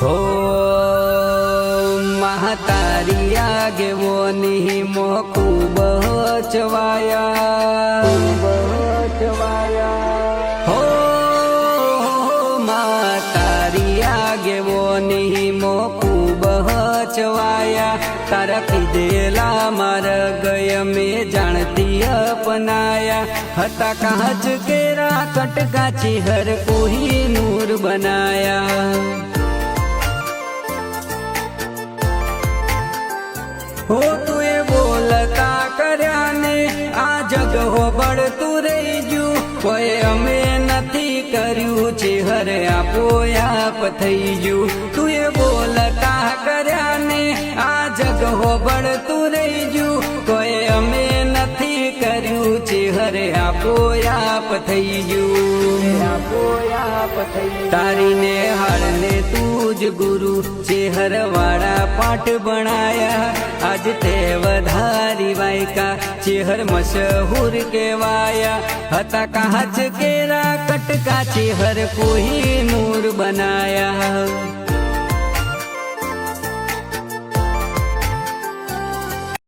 हो महतारी आगे वो नहीं मोकू बचवाया हो महतारी आगे वो नहीं मोकू बचवाया तारा खीदेला मार गय में जानती अपनाया हता कांच केरा कटका चिहर कोही नूर बनाया हो तुए बोलता कर्या ने आ जग हो बड़ तू रही जू कोई अमे नथी कर्यू चेहर आपो आप थई जू तुए बोलता कर्या ने आ जग हो बड़ तू रही जू कोई अमे नथी कर्यू चेहर आपो आप थई जू तारी ने हाड़ ने तूज गुरु चेहर वाड़ा पाठ बनाया आज ते वधारी वायका चेहर मशहूर केवाया हता कांच केरा कटका चेहर कोही नूर बनाया।